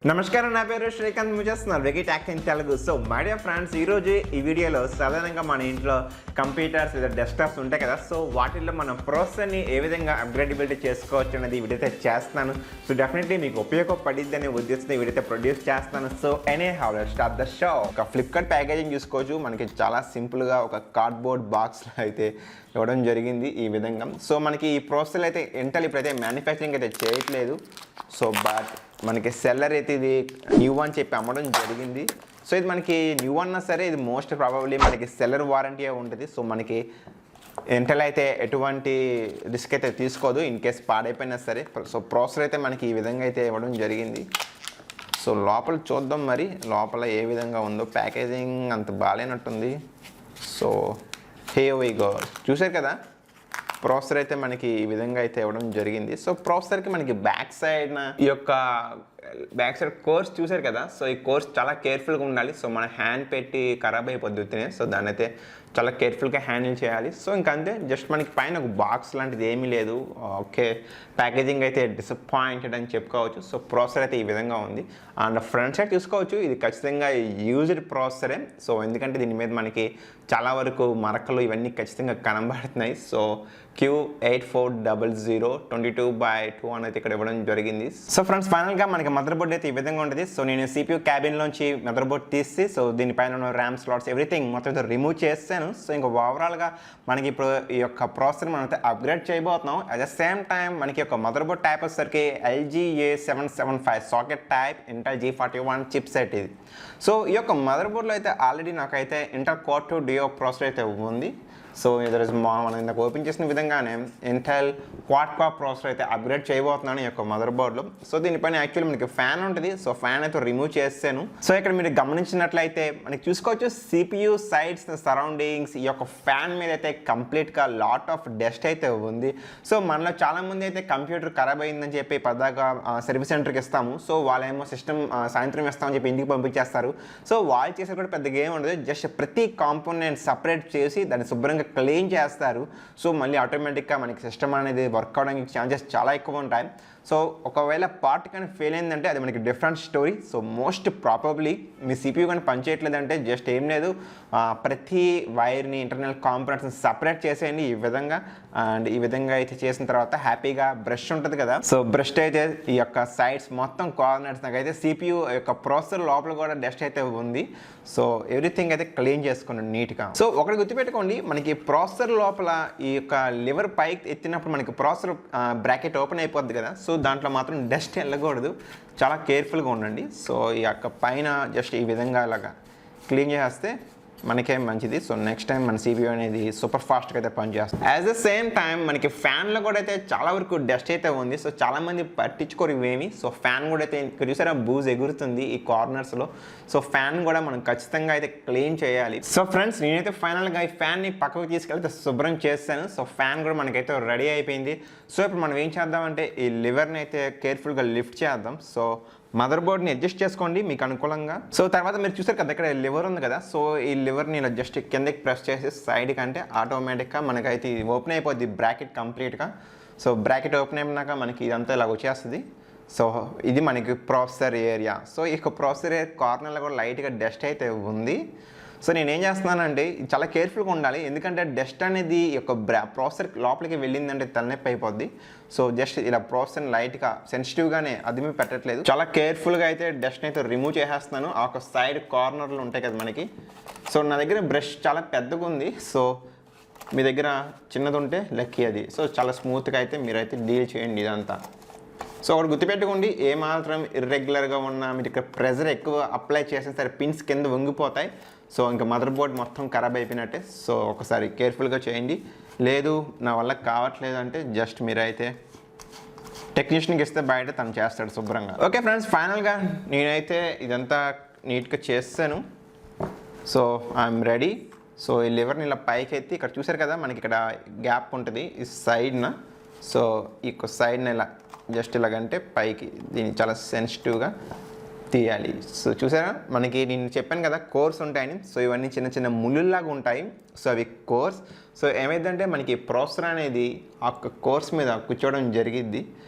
నమస్కారం, నా పేరు శ్రీకాంత్. మీరు చేస్తున్నారు wacky talk in Telugu. So my dear friends, ఈరోజు ఈ వీడియోలో సాధారణంగా మన ఇంట్లో కంప్యూటర్స్ లేదా డెస్క్టాప్స్ ఉంటాయి కదా, సో వాటిల్లో మనం ప్రాసెసర్ని ఏ విధంగా అప్గ్రేడబిలిటీ చేసుకోవచ్చు అనేది ఈ వీడియో అయితే చేస్తున్నాను. సో డెఫినెట్లీ మీకు ఉపయోగపడిద్ది అనే ఉద్దేశంతో ఈ వీడియో అయితే ప్రొడ్యూస్ చేస్తాను. So any how let's start the show. ఒక ఫ్లిప్కార్ట్ ప్యాకేజింగ్ చూసుకోవచ్చు. మనకి చాలా సింపుల్గా ఒక కార్డ్బోర్డ్ బాక్స్లో అయితే ఇవ్వడం జరిగింది ఈ విధంగా. సో మనకి ఈ ప్రాసెసర్ అయితే ఇంటెల్ ఇప్పుడైతే మ్యానుఫ్యాక్చరింగ్ అయితే చేయట్లేదు. సో బట్ మనకి సెల్లర్ అయితే ఇది న్యూ అని చెప్పి అమ్మడం జరిగింది. సో ఇది మనకి న్యూ అన్నా సరే ఇది మోస్ట్ ప్రాబబ్లీ మనకి సెల్లర్ వారంటీ ఉంటుంది. సో మనకి ఇంటెల్ అయితే ఎటువంటి రిస్క్ అయితే తీసుకోదు ఇన్ కేస్ పాడైపోయినా సరే. సో ప్రాసెసర్ అయితే మనకి ఈ విధంగా అయితే ఇవ్వడం జరిగింది. సో లోపల చూద్దాం మరి లోపల ఏ విధంగా ఉందో. ప్యాకేజింగ్ అంత బాగాలేనట్టుంది. So here we go. చూసారు కదా, ప్రాసెసర్ అయితే మనకి ఈ విధంగా అయితే ఇవ్వడం జరిగింది. సో ప్రాసెసర్కి మనకి బ్యాక్ సైడ్ కోర్స్ చూసారు కదా. సో ఈ కోర్స్ చాలా కేర్ఫుల్గా ఉండాలి. సో మన హ్యాండ్ పెట్టి ఖరాబ్ అయిపోద్ది. సో దాన్ని అయితే చాలా కేర్ఫుల్గా హ్యాండిల్ చేయాలి. సో ఇంకంతే, జస్ట్ మనకి పైన ఒక బాక్స్ లాంటిది ఏమీ లేదు. ఓకే, ప్యాకేజింగ్ అయితే డిసప్పాయింటెడ్ అని చెప్పుకోవచ్చు. సో ప్రాసెసర్ అయితే ఈ విధంగా ఉంది. అండ్ ఫ్రంట్ సైడ్ చూసుకోవచ్చు, ఇది ఖచ్చితంగా యూజ్డ్ ప్రాసెసరే. సో ఎందుకంటే దీని మీద మనకి చాలా వరకు మరకలు ఇవన్నీ ఖచ్చితంగా కనబడుతున్నాయి. సో Q8400 22/2 అనేది ఇక్కడ ఇవ్వడం జరిగింది. సో ఫ్రెండ్స్, ఫైనల్గా మనకి మదర్ బోర్డ్ అయితే ఈ విధంగా ఉంటుంది. సో నేను CPU క్యాబిన్లోంచి మదర్ బోర్డ్ తీసి సో దీనిపైన ఉన్న ర్యామ్ స్లాట్స్ ఎవ్రీథింగ్ మొత్తం రిమూవ్ చేస్తాను. సో ఇంకా ఓవరాల్గా మనకి ఇప్పుడు ఈ యొక్క ప్రాసెసర్ మనం అయితే అప్గ్రేడ్ చేయబోతున్నాం. అట్ ద సేమ్ టైం మనకి యొక్క మదర్ బోర్డ్ టైప్ వచ్చేసరికి LG A775 socket type Intel G41 chip set ఇది. సో ఈ యొక్క మదర్ బోర్డ్లో అయితే ఆల్రెడీ నాకైతే ఇంటెల్ Core 2 Duo ప్రాసెసర్ అయితే ఉంది. సో ఇదర్ ఇస్ మనం ఇందాక ఓపెన్ చేసిన విధంగానే ఇంటెల్ క్వాడ్ కోర్ ప్రాసెసర్ అయితే అప్గ్రేడ్ చేయబోతున్నాను ఈ యొక్క మదర్ బోర్డ్లో. సో దీనిపైన యాక్చువల్లీ మనకి ఫ్యాన్ ఉంటుంది. సో ఫ్యాన్ అయితే రిమూవ్ చేస్తాను. సో ఇక్కడ మీరు గమనించినట్లయితే మనకి చూసుకోవచ్చు CPU సైడ్స్ సరౌండింగ్స్ ఈ యొక్క ఫ్యాన్ మీద అయితే కంప్లీట్గా లాట్ ఆఫ్ డస్ట్ అయితే ఉంది. సో మనలో చాలామంది అయితే కంప్యూటర్ ఖరాబ్ అయిందని చెప్పి పద్దాగా సర్వీస్ సెంటర్కి ఇస్తాము. సో వాళ్ళేమో సిస్టమ్ సాయంత్రం ఇస్తామని చెప్పి ఇంటికి పంపించేస్తారు. సో వాళ్ళు చేసేది కూడా పెద్ద గేమ్ ఉండదు. జస్ట్ ప్రతి కాంపోనెంట్ సపరేట్ చేసి దాన్ని శుభ్రంగా క్లీన్ చేస్తారు. సో మళ్ళీ ఆటోమేటిక్గా మనకి సిస్టమ్ అనేది వర్క్ అవడానికి ఛాన్సెస్ చాలా ఎక్కువ ఉంటాయి. సో ఒకవేళ పార్ట్ కానీ ఫెయిల్ అయిందంటే అది మనకి different story. So most probably మీ CPU కానీ పనిచేయట్లేదంటే జస్ట్ ఏం లేదు, ప్రతి వైర్ని ఇంటర్నల్ కాంపోనెంట్స్ని సపరేట్ చేసేయండి ఈ విధంగా. అండ్ ఈ విధంగా అయితే చేసిన తర్వాత హ్యాపీగా బ్రష్ ఉంటుంది కదా, సో బ్రష్ అయితే ఈ యొక్క సైడ్స్ మొత్తం కార్నర్స్ నాకైతే CPU యొక్క ప్రాసెసర్ లోపల కూడా డస్ట్ అయితే ఉంది. సో ఎవ్రీథింగ్ అయితే క్లీన్ చేసుకోండి నీట్గా. సో ఒకటి గుర్తుపెట్టుకోండి, మనకి ప్రాసెసర్ లోపల ఈ యొక్క లివర్ పైకి ఎత్తినప్పుడు మనకి ప్రాసెసర్ బ్రాకెట్ ఓపెన్ అయిపోద్ది కదా. సో దాంట్లో మాత్రం డస్ట్ వెళ్ళకూడదు, చాలా కేర్ఫుల్గా ఉండండి. సో ఈ యొక్క పైన జస్ట్ ఈ విధంగా అలాగా క్లీన్ చేస్తే మనకేం మంచిది. సో నెక్స్ట్ టైం మన CPU అనేది సూపర్ ఫాస్ట్గా అయితే పనిచేస్తుంది. యాజ్ ద సేమ్ టైం మనకి ఫ్యాన్లో కూడా అయితే చాలా వరకు డస్ట్ అయితే ఉంది. సో చాలామంది పట్టించుకోరు ఇవేమి. సో ఫ్యాన్ కూడా అయితే ఇక్కడ చూసారా బూజ్ ఎగురుతుంది ఈ కార్నర్స్లో. సో ఫ్యాన్ కూడా మనం ఖచ్చితంగా అయితే క్లీన్ చేయాలి. సో ఫ్రెండ్స్, నేనైతే ఫైనల్గా ఈ ఫ్యాన్ని పక్కకు తీసుకెళ్తే శుభ్రం చేస్తాను. సో ఫ్యాన్ కూడా మనకైతే రెడీ అయిపోయింది. సో ఇప్పుడు మనం ఏం చేద్దామంటే ఈ లివర్ని అయితే కేర్ఫుల్గా లిఫ్ట్ చేద్దాం. సో మదర్ బోర్డ్ని అడ్జస్ట్ చేసుకోండి మీకు అనుకూలంగా. సో తర్వాత మీరు చూసారు కదా ఇక్కడ లివర్ ఉంది కదా. సో ఈ లివర్ని ఇలా జస్ట్ కిందకి ప్రెస్ చేసి సైడ్కి అంటే ఆటోమేటిక్గా మనకైతే ఇది ఓపెన్ అయిపోద్ది బ్రాకెట్ కంప్లీట్గా. సో బ్రాకెట్ ఓపెన్ అయినాక మనకి ఇదంతా ఇలా వచ్చేస్తుంది. సో ఇది మనకి ప్రాసెసర్ ఏరియా. సో ఈ యొక్క ప్రాసెసర్ ఏరియా కార్నర్లో కూడా లైట్గా డస్ట్ అయితే ఉంది. సో నేను ఏం చేస్తున్నానంటే చాలా కేర్ఫుల్గా ఉండాలి, ఎందుకంటే డస్ట్ అనేది ఒక ప్రాసెసర్ లోపలికి వెళ్ళిందంటే తలనొప్పి అయిపోద్ది. సో జస్ట్ ఇలా ప్రాసెసర్ని లైట్గా సెన్సిటివ్గానే అదిమి పెట్టట్లేదు, చాలా కేర్ఫుల్గా అయితే డస్ట్ని అయితే రిమూవ్ చేసేస్తున్నాను. ఆ ఒక సైడ్ కార్నర్లు ఉంటాయి కదా మనకి. సో నా దగ్గర బ్రష్ చాలా పెద్దగా ఉంది. సో మీ దగ్గర చిన్నది ఉంటే లక్కీ అది. సో చాలా స్మూత్గా అయితే మీరైతే డీల్ చేయండి ఇదంతా. సో ఒకటి గుర్తుపెట్టుకోండి, ఏమాత్రం ఇర్రెగ్యులర్గా ఉన్న మీరు ఇక్కడ ప్రెజర్ ఎక్కువ అప్లై చేసిన సరే పిన్స్ కింద వంగిపోతాయి. సో ఇంకా మదర్ బోర్డ్ మొత్తం ఖరాబ్ అయిపోయినట్టే. సో ఒకసారి కేర్ఫుల్గా చేయండి. లేదు నా వల్ల కావట్లేదు అంటే జస్ట్ మీరైతే టెక్నీషియన్కి ఇస్తే బయట తను చేస్తాడు శుభ్రంగా. ఓకే ఫ్రెండ్స్, ఫైనల్గా నేనైతే ఇదంతా నీట్గా చేస్తాను. So I'm ready. సో ఈ లివర్ని ఇలా పైకి ఎత్తి ఇక్కడ చూసారు కదా మనకి ఇక్కడ గ్యాప్ ఉంటుంది ఈ సైడ్న. సో ఈ సైడ్న ఇలా జస్ట్ ఇలాగంటే పైకి దీన్ని చాలా సెన్సిటివ్గా తీయాలి. సో చూసారా మనకి నేను చెప్పాను కదా కోర్స్ ఉంటాయని. సో ఇవన్నీ చిన్న చిన్న ముళ్ళులాగా ఉంటాయి. సో అవి కోర్స్. సో ఏమైందంటే మనకి ప్రాసెసర్ అనేది ఆ కోర్స్ మీద కూర్చోవడం జరిగిద్ది.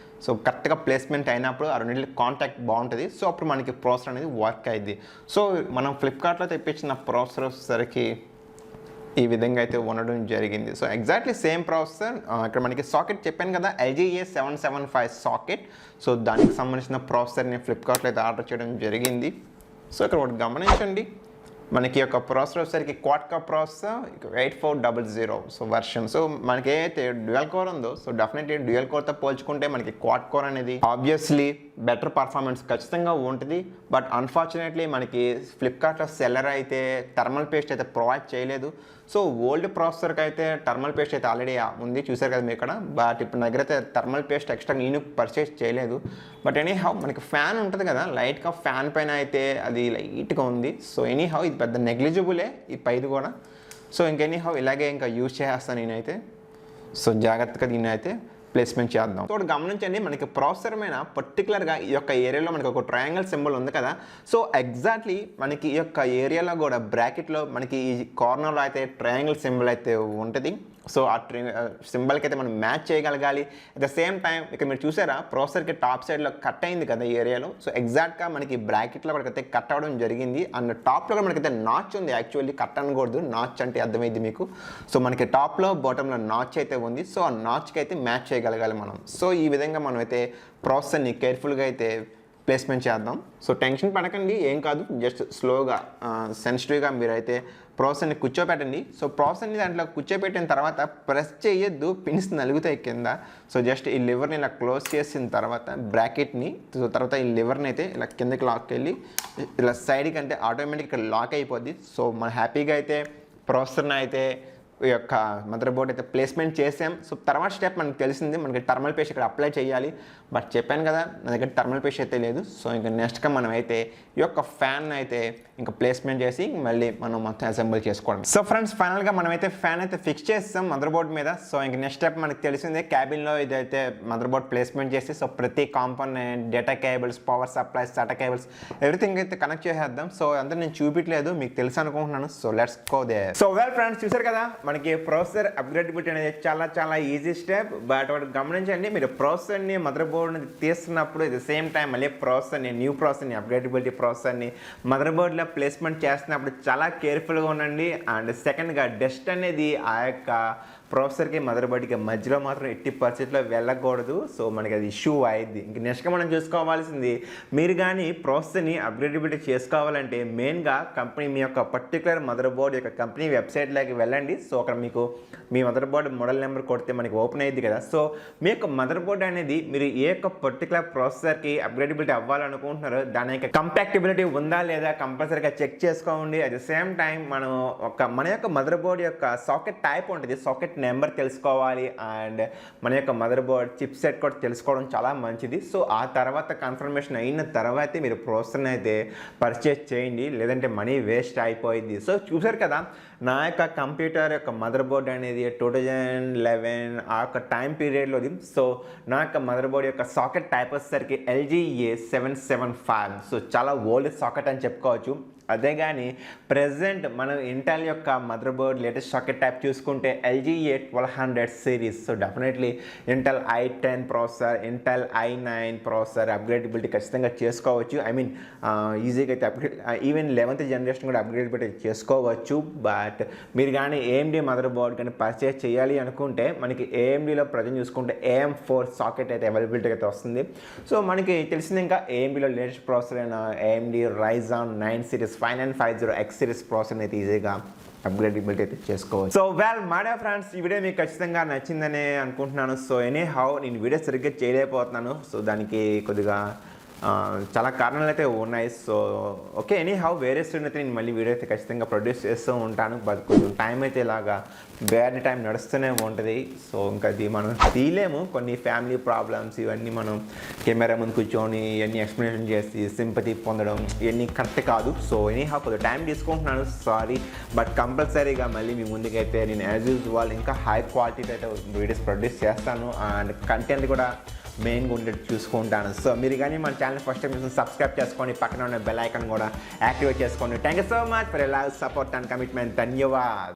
సో కరెక్ట్గా ప్లేస్మెంట్ అయినప్పుడు ఆ రెండింటి కాంటాక్ట్ బాగుంటుంది. సో అప్పుడు మనకి ప్రాసెసర్ అనేది వర్క్ అయింది. సో మనం ఫ్లిప్కార్ట్లో తెప్పించిన ప్రాసెసర్ వచ్చేసరికి ఈ విధంగా అయితే ఉండడం జరిగింది. So exactly same processor. ఇక్కడ మనకి సాకెట్ చెప్పాను కదా, LGA775 సాకెట్. సో దానికి సంబంధించిన ప్రాసెసర్ నేను ఫ్లిప్కార్ట్లో అయితే ఆర్డర్ చేయడం జరిగింది. సో ఇక్కడ ఒకటి గమనించండి, మనకి యొక్క ప్రాసెసర్ వచ్చేసరికి quad core processor 8400 so version. So మనకి ఏదైతే డ్యూయల్ కోర్ ఉందో, సో డెఫినెట్లీ డ్యూయల్ కోర్తో పోల్చుకుంటే మనకి క్వాడ్ కోర్ అనేది ఆబ్వియస్లీ బెటర్ పర్ఫార్మెన్స్ ఖచ్చితంగా ఉంటుంది. బట్ అన్ఫార్చునేట్లీ మనకి ఫ్లిప్కార్ట్లో సెల్లర్ అయితే థర్మల్ పేస్ట్ అయితే ప్రొవైడ్ చేయలేదు. సో ఓల్డ్ ప్రాసెసర్కి అయితే థర్మల్ పేస్ట్ అయితే ఆల్రెడీ ఉంది, చూసారు కదా మీరు ఇక్కడ. బట్ ఇప్పుడు నా దగ్గర అయితే థర్మల్ పేస్ట్ ఎక్స్ట్రా నేను పర్చేస్ చేయలేదు. బట్ ఎనీ హౌ మనకి ఫ్యాన్ ఉంటుంది కదా, లైట్గా ఫ్యాన్ పైన అయితే అది లైట్గా ఉంది. సో ఎనీ హౌ ఇది పెద్ద నెగ్లిజిబులే ఈ పైది కూడా. సో ఇంకెనీ హౌ ఇలాగే ఇంకా యూజ్ చేస్తాను నేనైతే. సో జాగ్రత్తగా దీన్ని అయితే ప్లేస్మెంట్ చేద్దాం. సో గమనించండి, మనకి ప్రాసెసర్ మీద పర్టికులర్గా ఈ యొక్క ఏరియాలో మనకి ఒక ట్రయాంగిల్ సింబల్ ఉంది కదా. సో ఎగ్జాక్ట్లీ మనకి ఈ యొక్క ఏరియాలో కూడా బ్రాకెట్లో మనకి ఈ కార్నర్లో అయితే ట్రయాంగిల్ సింబల్ అయితే ఉంటుంది. సో ఆ సింబల్కి అయితే మనం మ్యాచ్ చేయగలగాలి. అట్ ద సేమ్ టైం ఇక్కడ మీరు చూసారా ప్రాసెసర్కి టాప్ సైడ్లో కట్ అయింది కదా ఈ ఏరియాలో. సో ఎగ్జాక్ట్గా మనకి బ్రాకెట్లో మనకైతే కట్ అవ్వడం జరిగింది. అండ్ టాప్లో మనకైతే నాచ్ ఉంది. యాక్చువల్లీ కట్ అనకూడదు, నాచ్ అంటే అర్థమైంది మీకు. సో మనకి టాప్లో బాటంలో నాచ్ అయితే ఉంది. సో ఆ నాచ్కి అయితే మ్యాచ్ చేయగలగాలి మనం. సో ఈ విధంగా మనం అయితే ప్రాసెసర్ని కేర్ఫుల్గా అయితే ప్లేస్మెంట్ చేద్దాం. సో టెన్షన్ పడకండి, ఏం కాదు, జస్ట్ స్లోగా సెన్సిటివ్గా మీరైతే ప్రాసెసర్ని కూర్చోపెట్టండి. సో ప్రాసెసర్ని దాంట్లో కూర్చోపెట్టిన తర్వాత ప్రెస్ చేయొద్దు, పిన్స్ నలుగుతాయి కింద. సో జస్ట్ ఈ లివర్ని ఇలా క్లోజ్ చేసిన తర్వాత బ్రాకెట్ని, సో తర్వాత ఈ లివర్ని అయితే ఇలా కిందకి లాక్కి వెళ్ళి ఇలా సైడ్కి అంటే ఆటోమేటిక్ ఇక్కడ లాక్ అయిపోద్ది. సో మనం హ్యాపీగా అయితే ప్రాసెసర్ని అయితే ఈ యొక్క మదర్ బోర్డ్ అయితే ప్లేస్మెంట్ చేసాం. సో తర్వాత స్టెప్ మనకు తెలిసింది, మనకి థర్మల్ పేస్ట్ ఇక్కడ అప్లై చేయాలి. బట్ చెప్పాను కదా నా దగ్గర థర్మల్ పేస్ట్ అయితే లేదు. సో ఇంకా నెక్స్ట్గా మనం అయితే ఈ యొక్క ఫ్యాన్ అయితే ఇంకా ప్లేస్మెంట్ చేసి మళ్ళీ మనం మొత్తం అసెంబుల్ చేసుకోవడం. సో ఫ్రెండ్స్ ఫైనల్గా మనం అయితే ఫ్యాన్ అయితే ఫిక్స్ చేస్తాం మదర్ బోర్డ్ మీద. సో ఇంక నెక్స్ట్ స్టెప్ మనకు తెలిసిందే, క్యాబిన్లో ఇదైతే మదర్ బోర్డ్ ప్లేస్మెంట్ చేసి సో ప్రతి component, data cables, power supplies, SATA cables everything అయితే కనెక్ట్ చేసేద్దాం. సో అంతా నేను చూపించలేదు, మీకు తెలుసు అనుకుంటున్నాను. So let's go there. So well friends, చూసారు కదా మనకి ప్రాసెసర్ అప్గ్రేడబిలిటీ అనేది చాలా ఈజీ స్టెప్. బట్ వాటి గమనించండి, మీరు ప్రాసెసర్ని మదర్ బోర్డ్ని తీస్తున్నప్పుడు ఎట్ ద సేమ్ టైం మళ్ళీ ప్రాసెసర్ని, న్యూ ప్రాసెసర్ని, అప్గ్రేడబిలిటీ ప్రాసెసర్ని మదర్ బోర్డ్లో ప్లేస్మెంట్ చేస్తున్నప్పుడు చాలా కేర్ఫుల్గా ఉండండి. అండ్ సెకండ్గా డస్ట్ అనేది ఆ యొక్క ప్రాసెసర్కి మదర్ బోర్డ్కి మధ్యలో మాత్రం ఎట్టి పరిస్థితిలో వెళ్ళకూడదు. సో మనకి అది ఇష్యూ అయింది. ఇంక నెక్స్ట్గా మనం చూసుకోవాల్సింది, మీరు కానీ ప్రాసెసర్ని అప్గ్రేడబిలిటీ చేసుకోవాలంటే మెయిన్గా కంపెనీ మీ యొక్క పర్టికులర్ మదర్ బోర్డ్ యొక్క కంపెనీ వెబ్సైట్లోకి వెళ్ళండి. సో అక్కడ మీకు మీ మదర్ బోర్డ్ మోడల్ నెంబర్ కొడితే మనకి ఓపెన్ అయ్యింది కదా. సో మీ యొక్క మదర్ బోర్డ్ అనేది మీరు ఏ యొక్క పర్టికులర్ ప్రాసెసర్కి అప్గ్రేడబిలిటీ అవ్వాలనుకుంటున్నారో దాని యొక్క కంపాక్టిబిలిటీ ఉందా లేదా కంపల్సరీగా చెక్ చేసుకోండి. అట్ ద సేమ్ టైం మన యొక్క మదర్ బోర్డ్ యొక్క సాకెట్ టైప్ ఉంటుంది, సాకెట్ నెంబర్ తెలుసుకోవాలి. అండ్ మన యొక్క మదర్ బోర్డ్ చిప్ సెట్ కూడా తెలుసుకోవడం చాలా మంచిది. సో ఆ తర్వాత కన్ఫర్మేషన్ అయిన తర్వాతే మీరు ప్రాసెసర్ని అయితే పర్చేస్ చేయండి, లేదంటే మనీ వేస్ట్ అయిపోయింది. సో చూసారు కదా నా యొక్క కంప్యూటర్ యొక్క మదర్ బోర్డ్ అనేది 2011 ఆ యొక్క టైం పీరియడ్లోది. సో నా యొక్క మదర్ బోర్డ్ యొక్క సాకెట్ టైప్ వచ్చేసరికి LGA775. సో చాలా ఓల్డ్ సాకెట్ అని చెప్పుకోవచ్చు. అదే కానీ ప్రెజెంట్ మనం ఇంటెల్ యొక్క motherboard latest socket type చూసుకుంటే LGA1200 సిరీస్. So definitely Intel i10 processor, Intel i9 processor upgradeability ఖచ్చితంగా చేసుకోవచ్చు. ఐ మీన్ ఈజీగా అయితే అప్గ్రేడ్, ఈవెన్ 11th జనరేషన్ కూడా అప్గ్రేడబిలిటీ చేసుకోవచ్చు. బట్ మీరు కానీ AMD మదర్ బోర్డ్ కానీ పర్చేస్ చేయాలి అనుకుంటే మనకి AMDలో ప్రజెంట్ చూసుకుంటే AM4 సాకెట్ అయితే అవైలబిలిటీ అయితే వస్తుంది. సో మనకి తెలిసింది ఇంకా AMDలో లేటెస్ట్ ప్రాసెసర్ అయిన AMD Ryzen 9 series 5950X series processor అయితే ఈజీగా అప్గ్రేడబిలిటీ అయితే చేసుకోవచ్చు. So well my dear friends, ఈ వీడియో మీకు ఖచ్చితంగా నచ్చిందని అనుకుంటున్నాను. సో ఎనీ హౌ నేను వీడియో సరిగ్గా చేయలేకపోతున్నాను. సో దానికి కొద్దిగా చాలా కారణాలు అయితే ఉన్నాయి. సో ఓకే, ఎనీ హౌ వేరే స్టూడెంట్ అయితే నేను మళ్ళీ వీడియో అయితే ఖచ్చితంగా ప్రొడ్యూస్ చేస్తూ ఉంటాను. బట్ కొంచెం టైం అయితే ఇలాగా వేరే టైం నడుస్తూనే ఉంటుంది. సో ఇంకా అది మనం తీయలేము, కొన్ని ఫ్యామిలీ ప్రాబ్లమ్స్ ఇవన్నీ మనం కెమెరా ముందు కూర్చొని ఇవన్నీ ఎక్స్ప్లెనేషన్ చేసి సింపతి పొందడం ఇవన్నీ కరెక్ట్ కాదు. సో ఎనీ హౌ కొద్దిగా టైం తీసుకుంటున్నాను, సారీ. బట్ కంపల్సరీగా మళ్ళీ మీ ముందుకైతే నేను యాజ్ యూజువల్ ఇంకా హై క్వాలిటీతో అయితే వీడియోస్ ప్రొడ్యూస్ చేస్తాను. అండ్ కంటెంట్ కూడా మెయిన్గా ఉండేది చూసుకుంటాను. సో మీరు కానీ మన ఛానల్ ఫస్ట్ టైం సబ్స్క్రైబ్ చేసుకొని పక్కన ఉన్న బెల్ ఐకాన్ కూడా యాక్టివేట్ చేసుకోండి. Thank you so much for love, support and commitment. ధన్యవాద్.